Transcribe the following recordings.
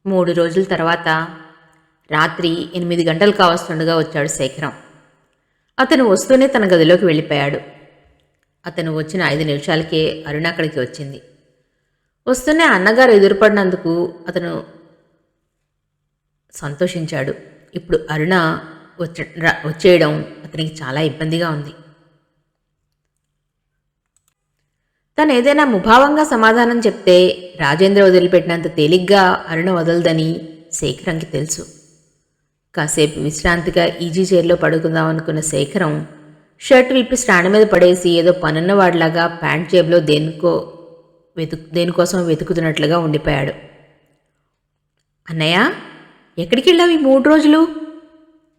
3 రోజుల తర్వాత రాత్రి 8 గంటలు కావస్తుండగా వచ్చాడు శేఖరం. అతను వస్తూనే తన గదిలోకి వెళ్ళిపోయాడు. అతను వచ్చిన 5 నిమిషాలకే అరుణ అక్కడికి వచ్చింది. వస్తూనే అన్నగారు ఎదురుపడినందుకు అతను సంతోషించాడు. ఇప్పుడు అరుణ వచ్చేయడం అతనికి చాలా ఇబ్బందిగా ఉంది. తను ఏదైనా ముభావంగా సమాధానం చెప్తే రాజేంద్ర వదిలిపెట్టినంత తేలిగ్గా అరుణ వదలదని శేఖరంకి తెలుసు. కాసేపు విశ్రాంతిగా ఈజీ చైర్లో పడుకుందాం అనుకున్న శేఖరం షర్ట్ విప్పి స్టాండ్ మీద పడేసి ఏదో పనున్నవాడిలాగా ప్యాంట్ జేబులో దేనికోసం వెతుకుతున్నట్లుగా ఉండిపోయాడు. అన్నయ్య, ఎక్కడికి వెళ్ళావు ఈ 3 రోజులు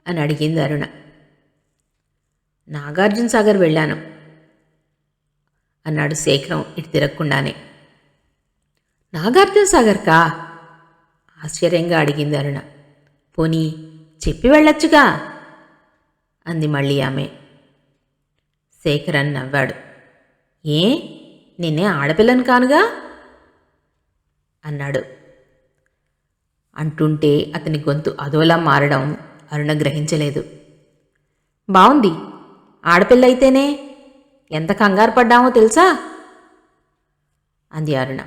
అని అడిగింది అరుణ. నాగార్జున సాగర్ వెళ్ళాను అన్నాడు శేఖరం ఇటు తిరగకుండానే. నాగార్జున సాగర్కా? ఆశ్చర్యంగా అడిగింది అరుణ. పోనీ చెప్పి వెళ్ళొచ్చుగా అంది మళ్ళీ ఆమె. శేఖరన్ నవ్వాడు. ఏ, నిన్నే ఆడపిల్లని కానుగా అన్నాడు. అంటుంటే అతని గొంతు అదోలా మారడం అరుణ గ్రహించలేదు. బావుంది, ఆడపిల్ల అయితేనే ఎంత కంగారు పడ్డామో తెలుసా అంది అరుణ.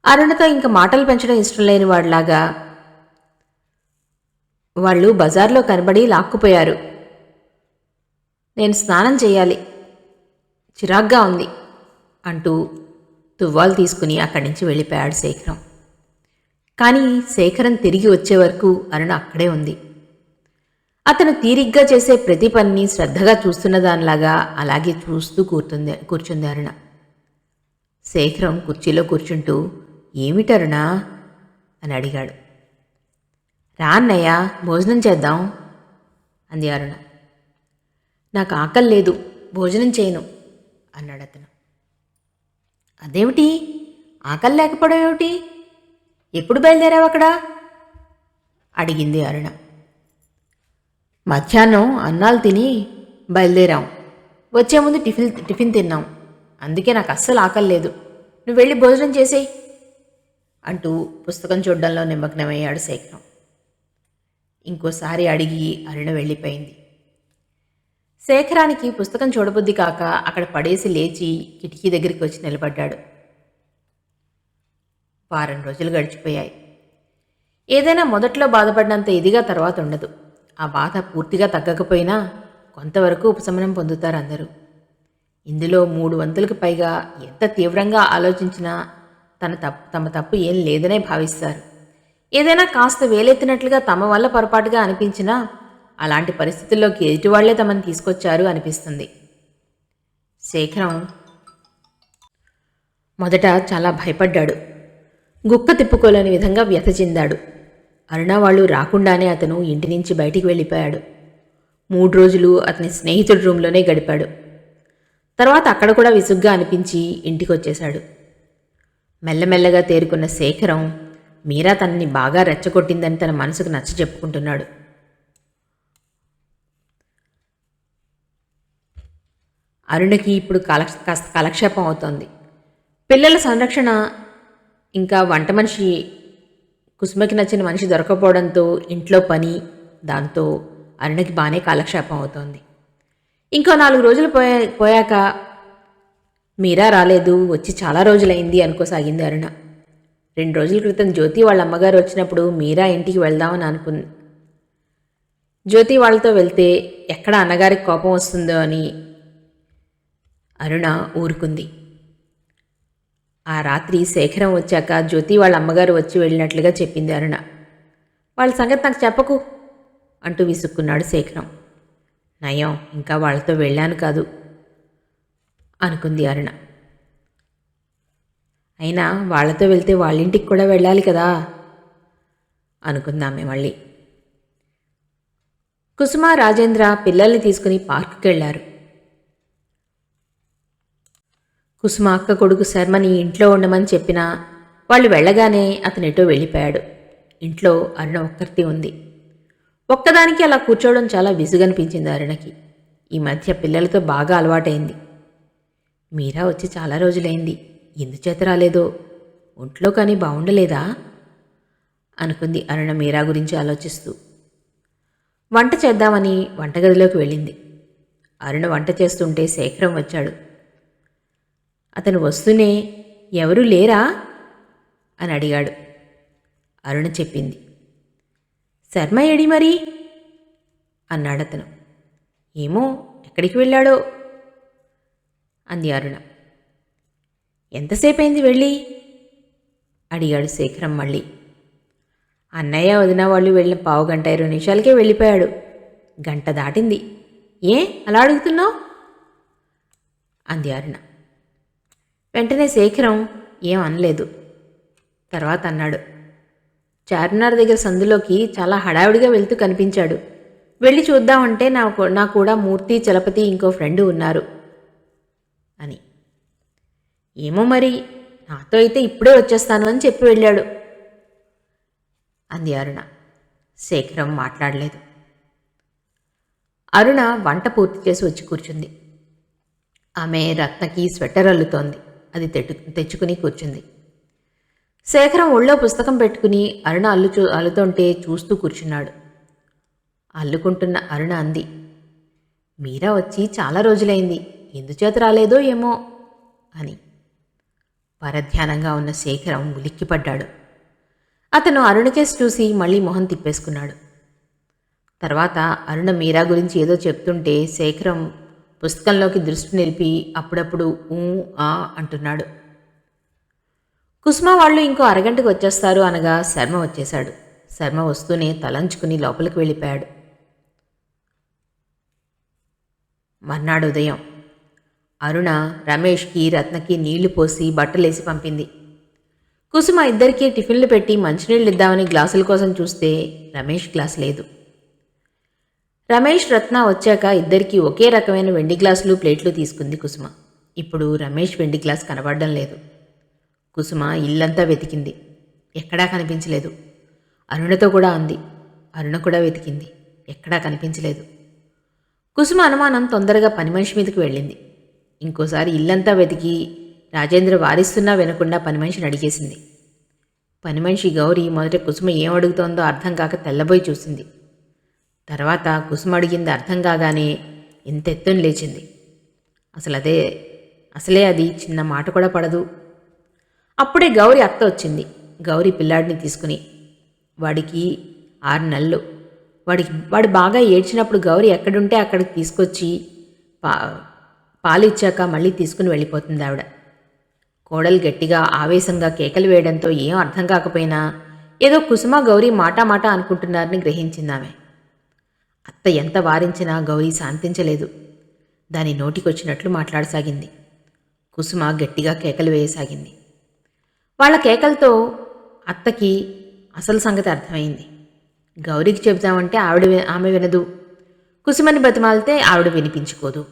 అరుణతో ఇంక మాటలు పెంచడం ఇష్టం లేని వాడిలాగా వాళ్ళు బజార్లో కనబడి లాక్కుపోయారు. నేను స్నానం చేయాలి, చిరాగ్గా ఉంది అంటూ తువ్వాలు తీసుకుని అక్కడి నుంచి వెళ్ళిపోయాడు శేఖరం. కానీ శేఖరం తిరిగి వచ్చే వరకు అరుణ అక్కడే ఉంది. అతను తీరిగ్గా చేసే ప్రతి పనిని శ్రద్ధగా చూస్తున్న దానిలాగా అలాగే చూస్తూ కూర్చుంది అరుణ. శేఖరం కుర్చీలో కూర్చుంటూ ఏమిటరుణా అని అడిగాడు. రా అన్నయ్య, భోజనం చేద్దాం అంది అరుణ. నాకు ఆకలి లేదు, భోజనం చేయను అన్నాడు అతను. అదేమిటి, ఆకలి లేకపోవడం ఏమిటి? ఎప్పుడు బయలుదేరావు అక్కడ అడిగింది అరుణ. మధ్యాహ్నం అన్నాలు తిని బయలుదేరాం. వచ్చే ముందు టిఫిన్ తిన్నాం. అందుకే నాకు అస్సలు ఆకలి లేదు. నువ్వు వెళ్ళి భోజనం చేసేయి అంటూ పుస్తకం చూడడంలో నిమగ్నమయ్యాడు శేఖరం. ఇంకోసారి అడిగి అరుణ వెళ్ళిపోయింది. శేఖరానికి పుస్తకం చూడబుద్ధి కాక అక్కడ పడేసి లేచి కిటికీ దగ్గరికి వచ్చి నిలబడ్డాడు. 4 రోజులు గడిచిపోయాయి. ఏదైనా మొదట్లో బాధపడినంత ఇదిగా తర్వాత ఉండదు. ఆ బాధ పూర్తిగా తగ్గకపోయినా కొంతవరకు ఉపశమనం పొందుతారు అందరూ. ఇందులో 3 వంతులకు పైగా ఎంత తీవ్రంగా ఆలోచించినా తమ తప్పు ఏం లేదనే భావిస్తారు. ఏదైనా కాస్త వేలెత్తినట్లుగా తమ వల్ల పొరపాటుగా అనిపించినా అలాంటి పరిస్థితుల్లోకి ఎదుటివాళ్లే తమను తీసుకొచ్చారు అనిపిస్తుంది. శేఖరం మొదట చాలా భయపడ్డాడు. గుక్క తిప్పుకోలేని విధంగా వ్యథ చెందాడు. అరుణ వాళ్ళు రాకుండానే అతను ఇంటి నుంచి బయటికి వెళ్ళిపోయాడు. 3 రోజులు అతని స్నేహితుడి రూంలోనే గడిపాడు. తర్వాత అక్కడ కూడా విసుగ్గా అనిపించి ఇంటికి వచ్చేశాడు. మెల్లమెల్లగా తేరుకున్న శేఖరం మీరా తనని బాగా రెచ్చగొట్టిందని తన మనసుకు నచ్చ చెప్పుకుంటున్నాడు. అరుణకి ఇప్పుడు కాస్త కాలక్షేపం అవుతోంది. పిల్లల సంరక్షణ, ఇంకా వంట మనిషి, కుసుమకి నచ్చిన మనిషి దొరకపోవడంతో ఇంట్లో పని, దాంతో అరుణకి బాగానే కాలక్షేపం అవుతోంది. ఇంకో 4 రోజులు పోయాక మీరా రాలేదు, వచ్చి చాలా రోజులైంది అనుకోసాగింది అరుణ. 2 రోజుల క్రితం జ్యోతి వాళ్ళ అమ్మగారు వచ్చినప్పుడు మీరా ఇంటికి వెళ్దామని అనుకుంది. జ్యోతి వాళ్ళతో వెళ్తే ఎక్కడ అన్నగారికి కోపం వస్తుందో అని అరుణ ఊరుకుంది. ఆ రాత్రి శేఖరం వచ్చాక జ్యోతి వాళ్ళ అమ్మగారు వచ్చి వెళ్ళినట్లుగా చెప్పింది అరుణ. వాళ్ళ సంగతి నాకు చెప్పకు అంటూ విసుక్కున్నాడు శేఖరం. నయం, ఇంకా వాళ్ళతో వెళ్ళాను కాదు అనుకుంది అరుణ. అయినా వాళ్లతో వెళ్తే వాళ్ళింటికి కూడా వెళ్ళాలి కదా అనుకుందామే మళ్ళీ. కుసుమ, రాజేంద్ర పిల్లల్ని తీసుకుని పార్కుకి వెళ్లారు. కుసుమ అక్క కొడుకు శర్మని ఇంట్లో ఉండమని చెప్పినా వాళ్ళు వెళ్ళగానే అతనెటో వెళ్ళిపోయాడు. ఇంట్లో అరుణ ఒక్కర్తి ఉంది. ఒక్కదానికి అలా కూర్చోవడం చాలా విసుగనిపించింది అరుణకి. ఈ మధ్య పిల్లలతో బాగా అలవాటైంది. మీరా వచ్చి చాలా రోజులైంది, ఎందుచేత రాలేదో, ఒంట్లో కానీ బాగుండలేదా అనుకుంది అరుణ మీరా గురించి ఆలోచిస్తూ. వంట చేద్దామని వంటగదిలోకి వెళ్ళింది. అరుణ వంట చేస్తుంటే శేఖరం వచ్చాడు. అతను వస్తూనే ఎవరూ లేరా అని అడిగాడు. అరుణ చెప్పింది. శర్మ ఏడి మరి అన్నాడతను. ఏమో ఎక్కడికి వెళ్ళాడో అంది అరుణ. ఎంతసేపైంది వెళ్ళి అడిగాడు శేఖరం మళ్ళీ. అన్నయ్య వదిన వాళ్ళు వెళ్ళిన 15-20 నిమిషాలకే వెళ్ళిపోయాడు. గంట దాటింది. ఏ అలా అడుగుతున్నావు అంది అరుణ. వెంటనే శేఖరం ఏం అనలేదు. తర్వాత అన్నాడు. చార్మినార్ దగ్గర సందులోకి చాలా హడావిడిగా వెళ్తూ కనిపించాడు. వెళ్ళి చూద్దామంటే నా కూడా మూర్తి, చలపతి, ఇంకో ఫ్రెండు ఉన్నారు అని. ఏమో మరి, నాతో అయితే ఇప్పుడే వచ్చేస్తాను అని చెప్పి వెళ్ళాడు అంది అరుణ. శేఖరం మాట్లాడలేదు. అరుణ వంట పూర్తి చేసి వచ్చి కూర్చుంది. ఆమె రత్నకి స్వెటర్ అల్లుతోంది. అది తెచ్చుకుని కూర్చుంది. శేఖరం ఒళ్ళో పుస్తకం పెట్టుకుని అరుణ అల్లుతుంటే చూస్తూ కూర్చున్నాడు. అల్లుకుంటున్న అరుణ అంది. మీరా వచ్చి చాలా రోజులైంది, ఎందుచేత రాలేదో ఏమో అని. పరధ్యానంగా ఉన్న శేఖరం ఉలిక్కిపడ్డాడు. అతను అరుణకేసి చూసి మళ్ళీ మొహం తిప్పేసుకున్నాడు. తర్వాత అరుణ మీరా గురించి ఏదో చెప్తుంటే శేఖరం పుస్తకంలోకి దృష్టి నిలిపి అప్పుడప్పుడు ఊ ఆ అంటున్నాడు. కుసుమ వాళ్ళు ఇంకో అరగంటకు వచ్చేస్తారు అనగా శర్మ వచ్చేశాడు. శర్మ వస్తూనే తలంచుకుని లోపలికి వెళ్ళిపోయాడు. మర్నాడు ఉదయం అరుణ రమేష్కి, రత్నకి నీళ్లు పోసి బట్టలేసి పంపింది. కుసుమ ఇద్దరికీ టిఫిన్లు పెట్టి మంచినీళ్ళు ఇద్దామని గ్లాసుల కోసం చూస్తే రమేష్ గ్లాస్ లేదు. రమేష్, రత్న వచ్చాక ఇద్దరికీ ఒకే రకమైన వెండి గ్లాసులు, ప్లేట్లు తీసుకుంది కుసుమ. ఇప్పుడు రమేష్ వెండి గ్లాస్ కనబడడం లేదు. కుసుమ ఇల్లంతా వెతికింది. ఎక్కడా కనిపించలేదు. అరుణతో కూడా అంది. అరుణ కూడా వెతికింది. ఎక్కడా కనిపించలేదు. కుసుమ అనుమానం తొందరగా పని మనిషి మీదకి వెళ్ళింది. ఇంకోసారి ఇల్లంతా వెతికి రాజేంద్ర వారిస్తున్నా వినకుండా పని మనిషిని అడిగేసింది. పని మనిషి గౌరీ మొదట కుసుమ ఏం అడుగుతోందో అర్థం కాక తెల్లబోయి చూసింది. తర్వాత కుసుమ అడిగింది అర్థం కాగానే ఇంత ఎత్తున లేచింది. అసలే అది చిన్న మాట కూడా పడదు. అప్పుడే గౌరీ అత్త వచ్చింది. గౌరీ పిల్లాడిని తీసుకుని. వాడికి 6 నెలలు. వాడు బాగా ఏడ్చినప్పుడు గౌరీ ఎక్కడుంటే అక్కడికి తీసుకొచ్చి పాలు ఇచ్చాక మళ్ళీ తీసుకుని వెళ్ళిపోతుంది ఆవిడ. కోడలు గట్టిగా ఆవేశంగా కేకలు వేయడంతో ఏం అర్థం కాకపోయినా ఏదో కుసుమ గౌరీ మాట అనుకుంటున్నారని గ్రహించిందామె. అత్త ఎంత వారించినా గౌరీ శాంతించలేదు. దాని నోటికొచ్చినట్లు మాట్లాడసాగింది. కుసుమ గట్టిగా కేకలు వేయసాగింది. వాళ్ళ కేకలతో అత్తకి అసలు సంగతి అర్థమైంది. గౌరీకి చెబుతామంటే ఆమె వినదు. కుసుమని బతిమాలితే ఆవిడ వినిపించుకోదు.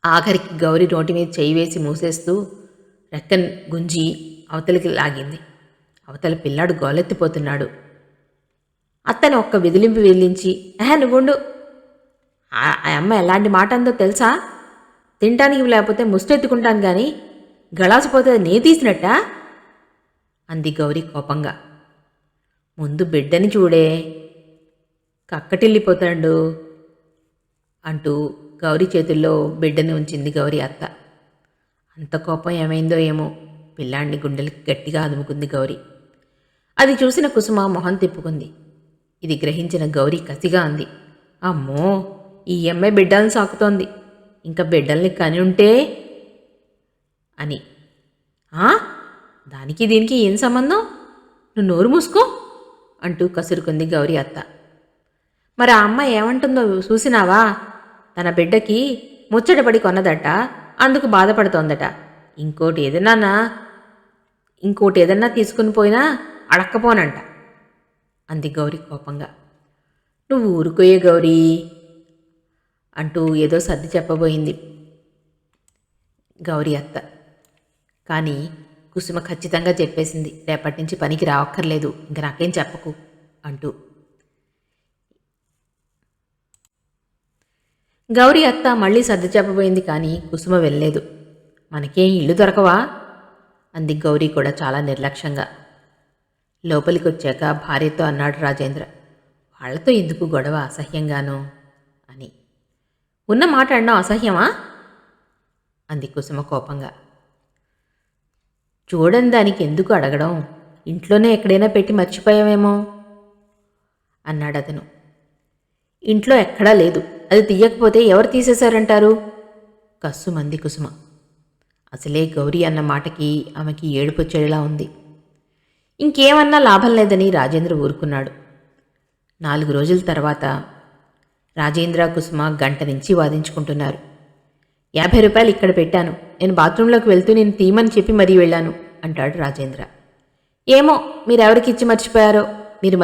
ఆఖరికి గౌరీ నోటి మీద చేయి వేసి మూసేస్తూ రెక్కన్ గుంజి అవతలికి లాగింది. అవతల పిల్లాడు గోలెత్తిపోతున్నాడు. అత్తని ఒక్క విదిలింపు వెదిలించి, నువ్వుండు, ఆ అమ్మ ఎలాంటి మాట అందో తెలుసా? తినటానికి లేకపోతే ముష్టెత్తుకుంటాను కానీ గళాసిపోతే నే తీసినట్టా అంది గౌరీ కోపంగా. ముందు బిడ్డని చూడే, కక్కటిల్లిపోతాడు అంటూ గౌరీ చేతుల్లో బిడ్డని ఉంచింది గౌరీ అత్త. అంత కోపం ఏమైందో ఏమో, పిల్లాడిని గుండెలకి గట్టిగా అదుముకుంది గౌరీ. అది చూసిన కుసుమ మొహం తిప్పుకుంది. ఇది గ్రహించిన గౌరీ కసిగా అంది. అమ్మో, ఈ అమ్మాయి బిడ్డల్ని సాకుతోంది, ఇంకా బిడ్డల్ని కని ఉంటే అని. దానికి దీనికి ఏం సంబంధం? నువ్వు నోరు మూసుకో అంటూ కసురుకుంది గౌరీ అత్త. మరి ఆ అమ్మాయి ఏమంటుందో చూసినావా? తన బిడ్డకి ముచ్చటపడి కొన్నదట, అందుకు బాధపడుతోందట. ఇంకోటి ఏదన్నా తీసుకుని పోయినా అడక్కపోనంట అంది గౌరీ కోపంగా. నువ్వు ఊరుకోయే గౌరీ అంటూ ఏదో సర్ది చెప్పబోయింది గౌరీ అత్త. కానీ కుసుమ ఖచ్చితంగా చెప్పేసింది, రేపటి నుంచి పనికి రావక్కర్లేదు, ఇంక నాకేం చెప్పకు అంటూ. గౌరీ అత్త మళ్ళీ సర్ది చెప్పబోయింది కానీ కుసుమ వెళ్ళలేదు. మనకేం ఇల్లు దొరకవా అంది గౌరీ కూడా చాలా నిర్లక్ష్యంగా. లోపలికొచ్చాక భార్యతో అన్నాడు రాజేంద్ర. వాళ్లతో ఎందుకు గొడవ అసహ్యంగానో అని. ఉన్న మాట అన్నావు అసహ్యమా అంది కుసుమ కోపంగా. చూడని దానికి ఎందుకు అడగడం, ఇంట్లోనే ఎక్కడైనా పెట్టి మర్చిపోయావేమో అన్నాడతను. ఇంట్లో ఎక్కడా లేదు, అది తీయకపోతే ఎవరు తీసేశారంటారు కస్సుమంది కుసుమ. అసలే గౌరీ అన్న మాటకి ఆమెకి ఏడుపొచ్చేలా ఉంది. ఇంకేమన్నా లాభం లేదని రాజేంద్ర ఊరుకున్నాడు. 4 రోజుల తర్వాత రాజేంద్ర కుసుమ గంట నుంచి వాదించుకుంటున్నారు. 50 రూపాయలు ఇక్కడ పెట్టాను, నేను బాత్రూంలోకి వెళ్తూ నేను తీయమని చెప్పి మరీ వెళ్ళాను అంటాడు రాజేంద్ర. ఏమో మీరెవరికిచ్చి మర్చిపోయారో, మీరు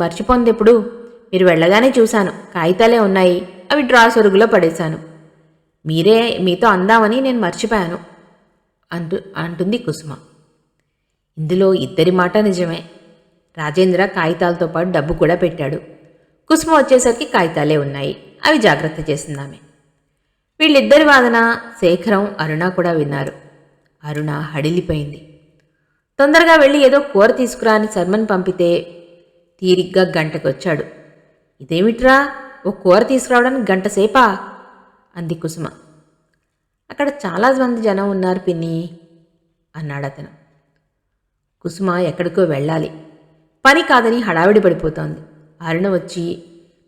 మర్చిపోంది ఎప్పుడు, మీరు వెళ్ళగానే చూశాను, కాగితాలే ఉన్నాయి, అవి డ్రా సొరుగులో పడేశాను, మీతో అందామని నేను మర్చిపోయాను అంటుంది కుసుమ. ఇందులో ఇద్దరి మాట నిజమే. రాజేంద్ర కాగితాలతో పాటు డబ్బు కూడా పెట్టాడు. కుసుమ వచ్చేసరికి కాగితాలే ఉన్నాయి, అవి జాగ్రత్త చేసిందామె. వీళ్ళిద్దరి వాదన శేఖరం, అరుణ కూడా విన్నారు. అరుణ హడిలిపోయింది. తొందరగా వెళ్ళి ఏదో కూర తీసుకురా అని శర్మని పంపితే తీరిగ్గా గంటకొచ్చాడు. ఇదేమిట్రా, ఓ కూర తీసుకురావడానికి గంటసేపా అంది కుసుమ. అక్కడ చాలా మంది జనం ఉన్నారు పిన్ని అన్నాడతను. కుసుమ ఎక్కడికో వెళ్ళాలి, పని కాదని హడావిడి పడిపోతోంది. అరుణ వచ్చి,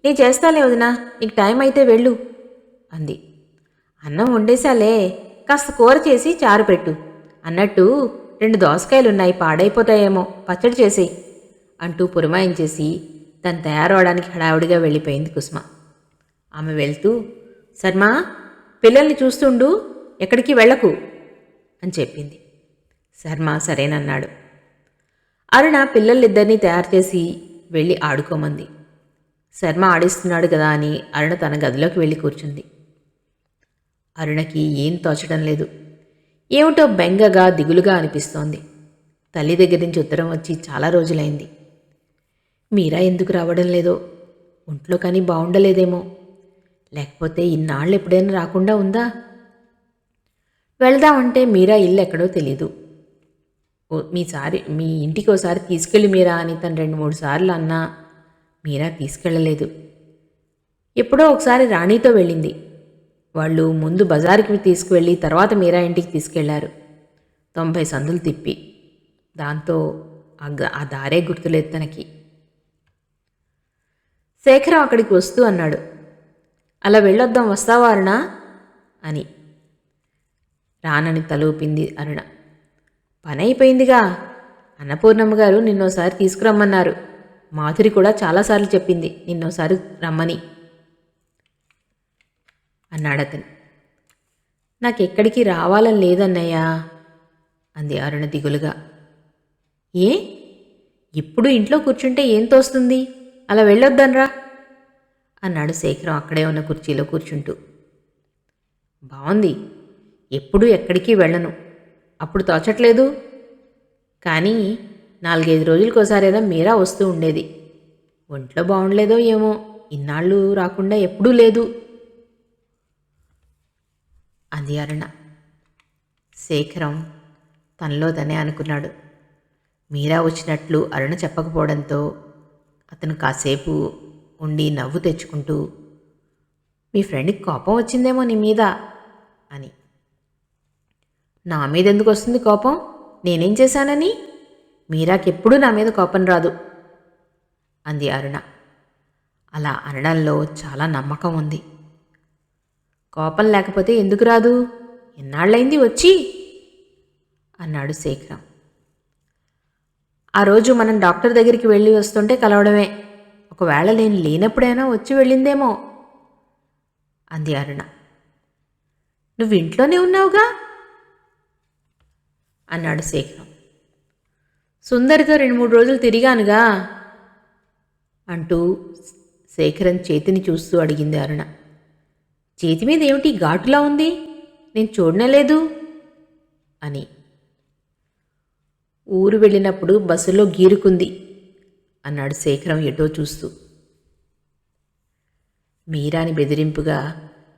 నీ చేస్తాలే వదినా, నీకు టైం అయితే వెళ్ళు అంది. అన్నం వండేశాలే, కాస్త కూర చేసి చారు పెట్టు, అన్నట్టు 2 దోసకాయలున్నాయి, పాడైపోతాయేమో, పచ్చడి చేసేయి అంటూ పురమాయించేసి తను తయారవడానికి హడావుడిగా వెళ్ళిపోయింది కుసుమ. ఆమె వెళ్తూ, శర్మా, పిల్లల్ని చూస్తుండు, ఎక్కడికి వెళ్ళకు అని చెప్పింది. శర్మ సరేనన్నాడు. అరుణ పిల్లలిద్దరినీ తయారు చేసి వెళ్ళి ఆడుకోమంది. శర్మ ఆడిస్తున్నాడు కదా అని అరుణ తన గదిలోకి వెళ్ళి కూర్చుంది. అరుణకి ఏం తోచడం లేదు. ఏమిటో బెంగగా దిగులుగా అనిపిస్తోంది. తల్లి దగ్గర నుంచి ఉత్తరం వచ్చి చాలా రోజులైంది. మీరా ఎందుకు రావడం లేదో, ఒంట్లో కానీ బాగుండలేదేమో, లేకపోతే ఇన్నాళ్ళు ఎప్పుడైనా రాకుండా ఉందా? వెళదామంటే మీరా ఇల్లు ఎక్కడో తెలీదు. మీ ఇంటికి ఒకసారి తీసుకెళ్ళి మీరా అని తను 2-3 సార్లు అన్నా మీరా తీసుకెళ్ళలేదు. ఎప్పుడో ఒకసారి రాణితో వెళ్ళింది. వాళ్ళు ముందు బజారుకి తీసుకువెళ్ళి తర్వాత మీరా ఇంటికి తీసుకెళ్లారు, 90 సందులు తిప్పి. దాంతో ఆ దారే గుర్తులేదు తనకి. శేఖరం అక్కడికి వస్తూ అన్నాడు, అలా వెళ్ళొద్దాం, వస్తావా అరుణ అని. రానని తలూపింది అరుణ. పని అయిపోయిందిగా, అన్నపూర్ణమ్మ గారు నిన్నోసారి తీసుకురమ్మన్నారు, మాధురి కూడా చాలాసార్లు చెప్పింది నిన్నోసారి రమ్మని అన్నాడతను. నాకెక్కడికి రావాలని లేదన్నయ్యా అంది అరుణ దిగులుగా. ఏ, ఇప్పుడు ఇంట్లో కూర్చుంటే ఏం తోస్తుంది, అలా వెళ్ళొద్దనరా అన్నాడు శేఖరం అక్కడే ఉన్న కుర్చీలో కూర్చుంటూ. బాగుంది, ఎప్పుడూ ఎక్కడికి వెళ్ళను, అప్పుడు తోచట్లేదు, కానీ 4-5 రోజులకోసారైనా మీరా వస్తూ ఉండేది. ఒంట్లో బాగుండలేదో ఏమో, ఇన్నాళ్ళు రాకుండా ఎప్పుడూ లేదు అంది అరుణ. శేఖరం తనలో తనే అనుకున్నాడు. మీరా వచ్చినట్లు అరుణ చెప్పకపోవడంతో అతను కాసేపు ఉండి నవ్వు తెచ్చుకుంటూ, మీ ఫ్రెండ్కి కోపం వచ్చిందేమో నీ మీద అని. నా మీద ఎందుకు వస్తుంది కోపం, నేనేం చేశానని? మీరాకెప్పుడూ నా మీద కోపం రాదు అంది అరుణ. అలా అనడంలో చాలా నమ్మకం ఉంది. కోపం లేకపోతే ఎందుకు రాదు, ఎన్నాళ్ళైంది వచ్చి అన్నాడు శేఖరం. ఆ రోజు మనం డాక్టర్ దగ్గరికి వెళ్ళి వస్తుంటే కలవడమే, ఒకవేళ నేను లేనప్పుడైనా వచ్చి వెళ్ళిందేమో అంది అరుణ. నువ్వు ఇంట్లోనే ఉన్నావుగా అన్నాడు శేఖరం. సుందరితో 2-3 రోజులు తిరిగానుగా అంటూ శేఖరం చేతిని చూస్తూ అడిగింది అరుణ. చేతి మీద ఏమిటి ఘాటులా ఉంది, నేను చూడనేలేదు అని. ఊరు వెళ్ళినప్పుడు బస్సులో గీరుకుంది అన్నాడు శేఖరం ఎటో చూస్తూ. మీరాని బెదిరింపుగా,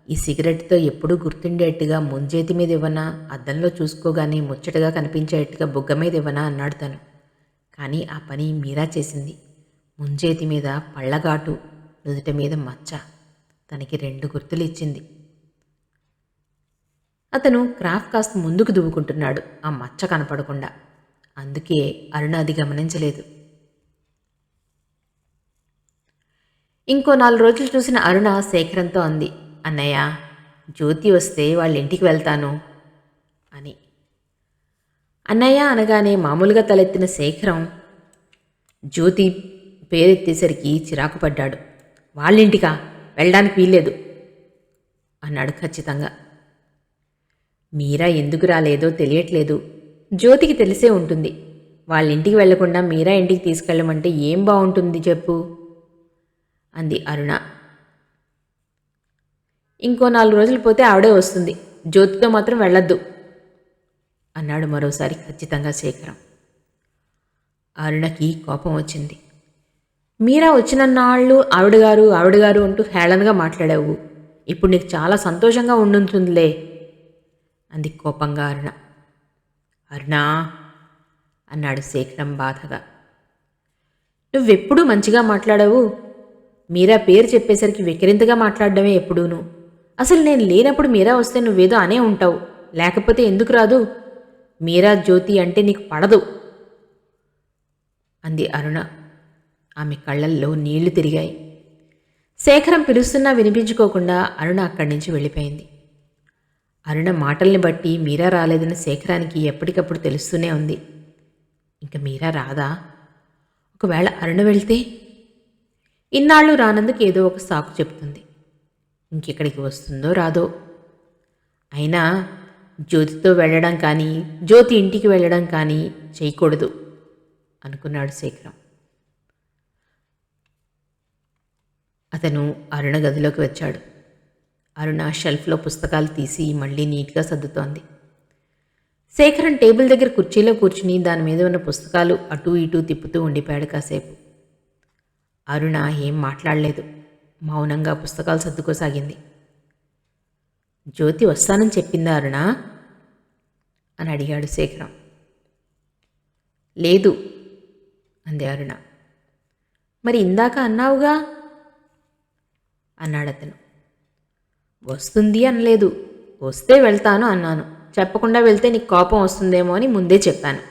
ఈ సిగరెట్తో ఎప్పుడూ గుర్తుండేట్టుగా ముంజేతి మీద ఇవ్వనా, అద్దంలో చూసుకోగానే ముచ్చటగా కనిపించేట్టుగా బుగ్గ మీద ఇవ్వనా అన్నాడు తను. కానీ ఆ పని మీరా చేసింది. ముంజేతి మీద పళ్ళగాటు, నుదుట మీద మచ్చ. తనకి 2 గుర్తులు ఇచ్చింది. అతను క్రాఫ్ కాస్త ముందుకు దువ్వుకుంటున్నాడు ఆ మచ్చ కనపడకుండా. అందుకే అరుణ అది గమనించలేదు. ఇంకో 4 రోజులు చూసిన అరుణ శేఖరంతో అంది, అన్నయ్య, జ్యోతి వస్తే వాళ్ళ ఇంటికి వెళ్తాను అని. అన్నయ్య అనగానే మామూలుగా తలెత్తిన శేఖరం జ్యోతి పేరెత్తేసరికి చిరాకు పడ్డాడు. వాళ్ళింటికా? వెళ్ళడానికి వీల్లేదు అన్నాడు ఖచ్చితంగా. మీరా ఎందుకు రాలేదో తెలియట్లేదు. జ్యోతికి తెలిసే ఉంటుంది. వాళ్ళింటికి వెళ్లకుండా మీరా ఇంటికి తీసుకెళ్ళమంటే ఏం బాగుంటుంది చెప్పు అంది అరుణ. ఇంకో 4 రోజులు పోతే ఆవిడే వస్తుంది. జ్యోతితో మాత్రం వెళ్ళొద్దు అన్నాడు మరోసారి ఖచ్చితంగా శేఖరం. అరుణకి కోపం వచ్చింది. మీరా వచ్చినన్నాళ్ళు ఆవిడగారు అంటూ హేళనగా మాట్లాడావు. ఇప్పుడు నీకు చాలా సంతోషంగా ఉండుంటుందిలే అంది కోపంగా అరుణ. అరుణా అన్నాడు శేఖరం బాధగా. నువ్వెప్పుడూ మంచిగా మాట్లాడావు. మీరా పేరు చెప్పేసరికి వెకిరింతగా మాట్లాడడమే ఎప్పుడూను. అసలు నేను లేనప్పుడు మీరా వస్తే నువ్వేదో అనే ఉంటావు. లేకపోతే ఎందుకు రాదు? మీరా జ్యోతి అంటే నీకు పడదు అంది అరుణ. ఆమె కళ్ళల్లో నీళ్లు తిరిగాయి. శేఖరం పిలుస్తున్నా వినిపించుకోకుండా అరుణ అక్కడి నుంచి వెళ్ళిపోయింది. అరుణ మాటల్ని బట్టి మీరా రాలేదని శేఖరానికి ఎప్పటికప్పుడు తెలుస్తూనే ఉంది. ఇంక మీరా రాదా? ఒకవేళ అరుణ వెళ్తే? ఇన్నాళ్ళు రానందుకు ఏదో ఒక సాకు చెప్తుంది. ఇంకెక్కడికి వస్తుందో రాదో. అయినా జ్యోతితో వెళ్ళడం కానీ జ్యోతి ఇంటికి వెళ్ళడం కానీ చేయకూడదు అనుకున్నాడు శేఖరం. అతను అరుణ గదిలోకి వచ్చాడు. అరుణ షెల్ఫ్లో పుస్తకాలు తీసి మళ్ళీ నీట్గా సర్దుతోంది. శేఖరం టేబుల్ దగ్గర కుర్చీలో కూర్చుని దాని మీద ఉన్న పుస్తకాలు అటూ ఇటూ తిప్పుతూ ఉండిపోయాడు కాసేపు. అరుణ ఏం మాట్లాడలేదు. మౌనంగా పుస్తకాలు సర్దుకోసాగింది. జ్యోతి వస్తానని చెప్పిందా అరుణ అని అడిగాడు శేఖరం. లేదు అంది అరుణ. మరి ఇందాక అన్నావుగా అన్నాడతను. వస్తుంది అనలేదు, వస్తే వెళ్తాను అన్నాను. చెప్పకుండా వెళ్తే నీకు కోపం వస్తుందేమో అని ముందే చెప్పాను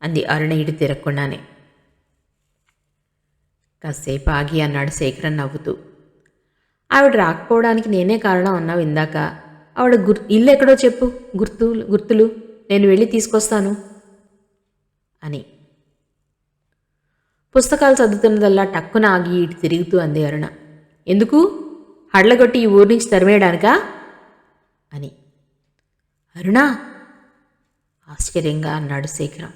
అంది అరుణ ఇటు తిరగకుండానే. కాసేపు ఆగి అన్నాడు శేఖరన్ నవ్వుతూ. ఆవిడ రాకపోవడానికి నేనే కారణం అన్నావు ఇందాక. ఆవిడ ఇల్లు ఎక్కడో చెప్పు, గుర్తులు నేను వెళ్ళి తీసుకొస్తాను అని. పుస్తకాలు చదువుతున్నదల్లా టక్కున ఆగి ఇటు తిరుగుతూ అంది అరుణ. ఎందుకు? హడ్లగొట్టి ఈ ఊరి నుంచి తరిమేయడానికా అని. అరుణా ఆశ్చర్యంగా అన్నాడు శేఖరం.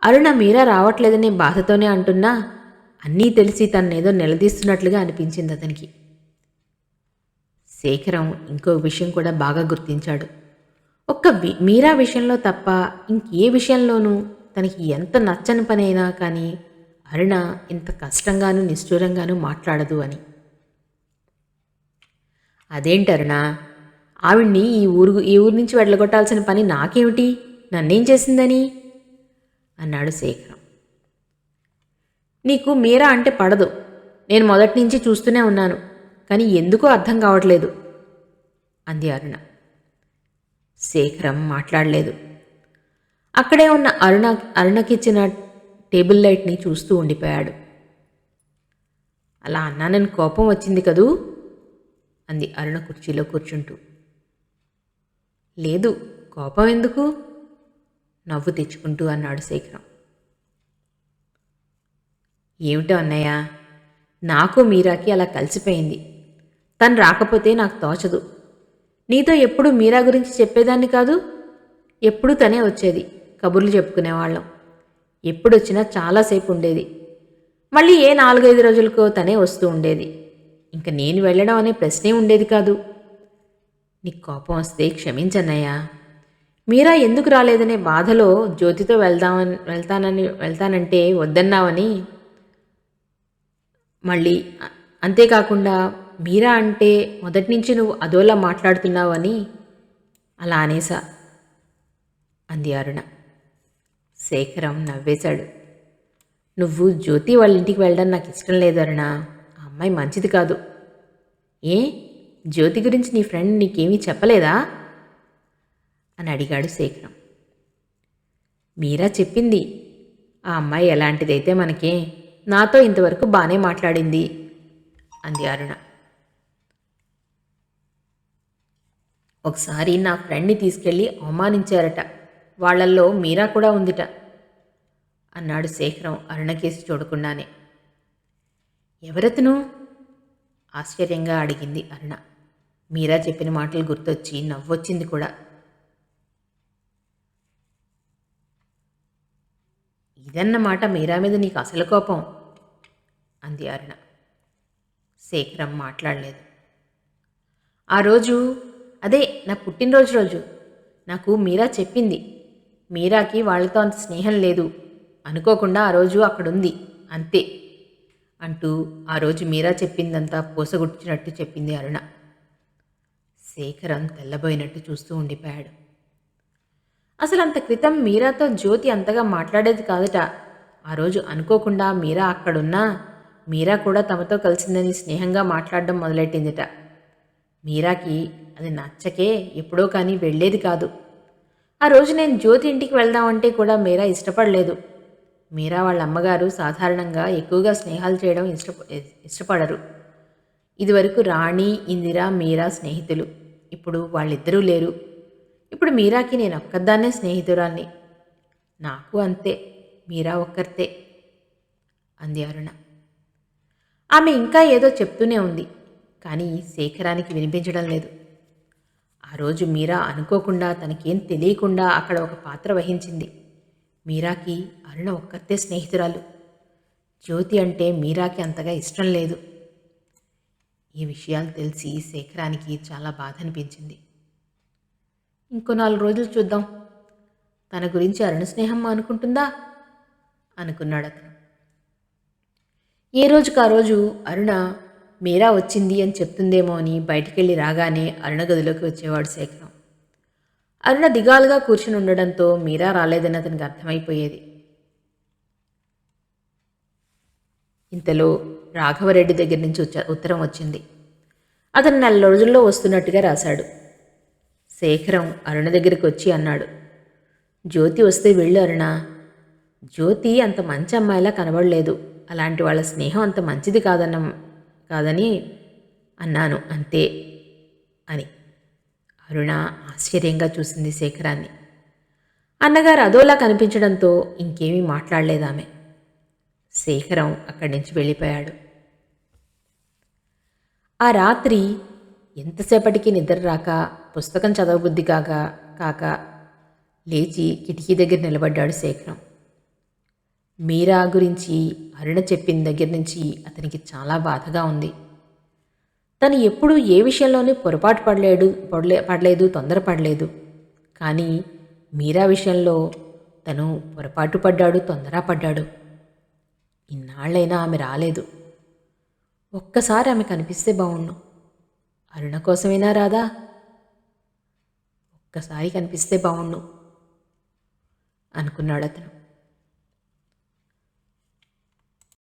అరుణ మీరా రావట్లేదనే బాధతోనే అంటున్నా అన్నీ తెలిసి తన్నేదో నిలదీస్తున్నట్లుగా అనిపించింది అతనికి. శేఖరం ఇంకో విషయం కూడా బాగా గుర్తించాడు. మీరా విషయంలో తప్ప ఇంకే విషయంలోనూ తనకి ఎంత నచ్చని పనైనా కానీ అరుణ ఇంత కష్టంగానూ నిష్ఠూరంగానూ మాట్లాడదు అని. అదేంటి అరుణ, ఆవిడ్ని ఈ ఊరు నుంచి వెళ్ళగొట్టాల్సిన పని నాకేమిటి? నన్నేం చేసిందని అన్నాడు శేఖరం. నీకు మీరా అంటే పడదు. నేను మొదటి నుంచి చూస్తూనే ఉన్నాను. కానీ ఎందుకో అర్థం కావట్లేదు అంది అరుణ. శేఖరం మాట్లాడలేదు. అక్కడే ఉన్న అరుణకిచ్చిన టేబుల్ లైట్ని చూస్తూ ఉండిపోయాడు. అలా అన్నానని కోపం వచ్చింది కదూ అంది అరుణ కుర్చీలో కూర్చుంటూ. లేదు, కోపం ఎందుకు నవ్వు తెచ్చుకుంటూ అన్నాడు శేఖరం. ఏమిటో అన్నయ్య, నాకు మీరాకి అలా కలిసిపోయింది. తను రాకపోతే నాకు తోచదు. నీతో ఎప్పుడు మీరా గురించి చెప్పేదాన్ని కాదు. ఎప్పుడూ తనే వచ్చేది. కబుర్లు చెప్పుకునేవాళ్ళం. ఎప్పుడొచ్చినా చాలాసేపు ఉండేది. మళ్ళీ ఏ 4-5 రోజులకో తనే వస్తూ ఉండేది. ఇంక నేను వెళ్ళడం అనే ప్రశ్నే ఉండేది కాదు. నీకు కోపం వస్తే క్షమించన్నయ్యా. మీరా ఎందుకు రాలేదనే బాధలో జ్యోతితో వెళ్తానంటే వద్దన్నావని, మళ్ళీ అంతేకాకుండా మీరా అంటే మొదటి నుంచి నువ్వు అదోలా మాట్లాడుతున్నావని అలా అనేసా అంది అరుణ. శేఖరం నవ్వేశాడు. నువ్వు జ్యోతి వాళ్ళ ఇంటికి వెళ్ళడం నాకు ఇష్టం లేదు అరుణ. ఆ అమ్మాయి మంచిది కాదు. ఏ, జ్యోతి గురించి నీ ఫ్రెండ్ నీకేమీ చెప్పలేదా అని అడిగాడు శేఖరం. మీరా చెప్పింది. ఆ అమ్మాయి ఎలాంటిదైతే మనకే, నాతో ఇంతవరకు బాగానే మాట్లాడింది అంది అరుణ. ఒకసారి నా ఫ్రెండ్ని తీసుకెళ్ళి అవమానించారట. వాళ్లల్లో మీరా కూడా ఉందిట అన్నాడు శేఖరం అరుణకేసి చూడకుండానే. ఎవరతను ఆశ్చర్యంగా అడిగింది అరుణ. మీరా చెప్పిన మాటలు గుర్తొచ్చి నవ్వొచ్చింది కూడా. ఇదన్నమాట మీరా మీద నీకు అసలు కోపం అంది అరుణ. శేఖరం మాట్లాడలేదు. ఆ రోజు, అదే నా పుట్టినరోజు రోజు, నాకు మీరా చెప్పింది. మీరాకి వాళ్ళతో అంత స్నేహం లేదు, అనుకోకుండా ఆ రోజు అక్కడుంది అంతే అంటూ ఆ రోజు మీరా చెప్పిందంతా పూసగుచ్చినట్టు చెప్పింది అరుణ. శేఖరం తెల్లబోయినట్టు చూస్తూ ఉండిపోయాడు. అసలు అంత క్రితం మీరాతో జ్యోతి అంతగా మాట్లాడేది కాదట. ఆ రోజు అనుకోకుండా మీరా అక్కడున్నా మీరా కూడా తమతో కలిసిందని స్నేహంగా మాట్లాడడం మొదలెట్టిందిట. మీరాకి అది నచ్చకే ఎప్పుడో కానీ వెళ్ళేది కాదు. ఆ రోజు నేను జ్యోతి ఇంటికి వెళ్దామంటే కూడా మీరా ఇష్టపడలేదు. మీరా వాళ్ళ అమ్మగారు సాధారణంగా ఎక్కువగా స్నేహాలు చేయడం ఇష్టపడరు. ఇదివరకు రాణి, ఇందిర, మీరా స్నేహితులు. ఇప్పుడు వాళ్ళిద్దరూ లేరు. ఇప్పుడు మీరాకి నేను ఒక్కదాన్నే స్నేహితురాల్ని. నాకు అంతే, మీరా ఒక్కరితే అంది అరుణ. ఆమె ఇంకా ఏదో చెప్తూనే ఉంది, కానీ శేఖరానికి వినిపించడం లేదు. ఆ రోజు మీరా అనుకోకుండా తనకేం తెలియకుండా అక్కడ ఒక పాత్ర వహించింది. మీరాకి అరుణ ఒక్కతే స్నేహితురాలు. జ్యోతి అంటే మీరాకి అంతగా ఇష్టం లేదు. ఈ విషయాలు తెలిసి శేఖరానికి చాలా బాధ అనిపించింది. ఇంకో 4 రోజులు చూద్దాం, తన గురించి అరుణ స్నేహం అనుకుంటుందా అనుకున్నాడు అతను. ఏ రోజుకు ఆ రోజు అరుణ మీరా వచ్చింది అని చెప్తుందేమో అని బయటికెళ్ళి రాగానే అరుణ గదిలోకి వచ్చేవాడు శేఖరం. అరుణ దిగాలుగా కూర్చుని ఉండడంతో మీరా రాలేదని అతనికి అర్థమైపోయేది. ఇంతలో రాఘవరెడ్డి దగ్గర నుంచి ఉత్తరం వచ్చింది. అతను 4 రోజుల్లో వస్తున్నట్టుగా రాశాడు. శేఖరం అరుణ దగ్గరికి వచ్చి అన్నాడు, జ్యోతి వస్తే వెళ్ళు అరుణ. జ్యోతి అంత మంచి అమ్మాయిలా కనబడలేదు. అలాంటి వాళ్ళ స్నేహం అంత మంచిది కాదని అన్నాను అంతే అని. అరుణ ఆశ్చర్యంగా చూసింది శేఖరాన్ని. అన్నగారు అదోలా కనిపించడంతో ఇంకేమీ మాట్లాడలేదామె. శేఖరం అక్కడి నుంచి వెళ్ళిపోయాడు. ఆ రాత్రి ఎంతసేపటికి నిద్ర రాక, పుస్తకం చదవబుద్ధి కాక లేచి కిటికీ దగ్గర నిలబడ్డాడు శేఖరం. మీరా గురించి అరుణ చెప్పిన దగ్గర నుంచి అతనికి చాలా బాధగా ఉంది. తను ఎప్పుడూ ఏ విషయంలోనూ పొరపాటు పడలేదు, తొందరపడలేదు. కానీ మీరా విషయంలో తను పొరపాటు పడ్డాడు, తొందరపడ్డాడు. ఇన్నాళ్ళైనా ఆమె రాలేదు. ఒక్కసారి ఆమె కనిపిస్తే బావుండు. అరుణ కోసమైనా రాదా? ఒక్కసారి కనిపిస్తే బావుండు అనుకున్నాడు అతను.